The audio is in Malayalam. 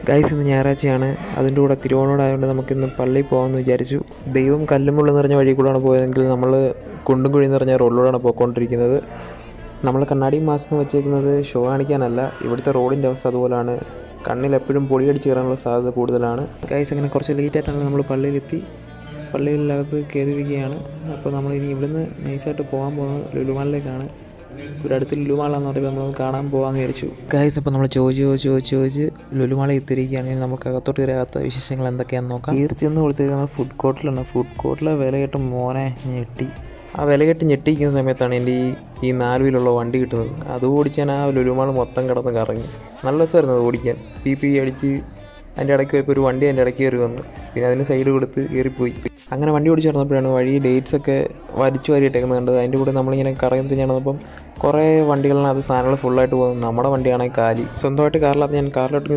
ഗൈസ് ഇന്ന് ഞായറാഴ്ചയാണ്. അതിൻ്റെ കൂടെ തിരുവോണമായതുകൊണ്ട് നമുക്കിന്ന് പള്ളിയിൽ പോകാമെന്ന് വിചാരിച്ചു. ദൈവം കല്ലുമുള്ള നിറഞ്ഞ വഴി കൂടെയാണ് പോയതെങ്കിൽ നമ്മൾ കുണ്ടും കുഴി നിറഞ്ഞ റോഡിലൂടെയാണ് പോയിക്കൊണ്ടിരിക്കുന്നത്. നമ്മൾ കണ്ണാടിയും മാസ്കും വെച്ചേക്കുന്നത് ഷോ കാണിക്കാനല്ല. ഇവിടുത്തെ റോഡിൻ്റെ അവസ്ഥ അതുപോലെയാണ്. കണ്ണിൽ എപ്പോഴും പൊടിയടിച്ച് കയറാനുള്ള സാധ്യത കൂടുതലാണ്. ഗൈസ് അങ്ങനെ കുറച്ച് ലേറ്റായിട്ടാണ് നമ്മൾ പള്ളിയിലെത്തി. പള്ളിയിലകത്ത് കയറിയിരിക്കുകയാണ്. അപ്പോൾ നമ്മളിനി ഇവിടുന്ന് നൈസായിട്ട് പോകാൻ പോകുന്നത് ലുലുമാളിലേക്കാണ്. ഇവിടെ അടുത്ത് ലുലുമാളാന്ന് പറയുമ്പോൾ നമ്മൾ കാണാൻ പോകാമെന്ന് വിചാരിച്ചു. ഗൈസ് അപ്പോൾ നമ്മൾ ചോദിച്ച് ലുലുമാളയിൽ എത്തിയിരിക്കുകയാണെങ്കിൽ നമുക്ക് അകത്തോട്ട് കയറാത്ത വിശേഷങ്ങൾ എന്തൊക്കെയാണെന്ന് നോക്കാം. തീർച്ചയായും കൊടുത്തിരിക്കുന്നത് ഫുഡ് കോർട്ടിലാണ്. ഫുഡ് കോർട്ടിലെ വില കേട്ട് മോനെ ഞെട്ടി. ആ വില കേട്ട് ഞെട്ടിയിരിക്കുന്ന സമയത്താണ് എൻ്റെ ഈ 4 വീലുള്ള വണ്ടി കിട്ടുന്നത്. അത് ഓടിച്ചാൽ ആ ലുലുമാൾ മൊത്തം കിടന്ന് കറങ്ങി. നല്ല രസമായിരുന്നു അത് ഓടിക്കാൻ. പി അടിച്ച് അതിൻ്റെ ഇടയ്ക്ക് പോയപ്പോൾ ഒരു വണ്ടി അതിൻ്റെ ഇടയ്ക്ക് കയറി വന്നു. പിന്നെ അതിന് സൈഡ് കൊടുത്ത് കയറിപ്പോയി. അങ്ങനെ വണ്ടി ഓടിച്ച് നടന്നപ്പോഴാണ് വഴി ഡേറ്റ്സൊക്കെ വലിച്ചു വാരിയിട്ടേക്കുന്നത് കണ്ടത്. അതിൻ്റെ കൂടെ നമ്മളിങ്ങനെ കറങ്ങി നടന്നപ്പം കുറേ വണ്ടികളിനകത്ത് സാധനങ്ങൾ ഫുള്ളായിട്ട് പോകുന്നു. നമ്മുടെ വണ്ടിയാണെങ്കിൽ കാലി. സ്വന്തമായിട്ട് കാറിനകത്ത് ഞാൻ കാറിലോട്ട്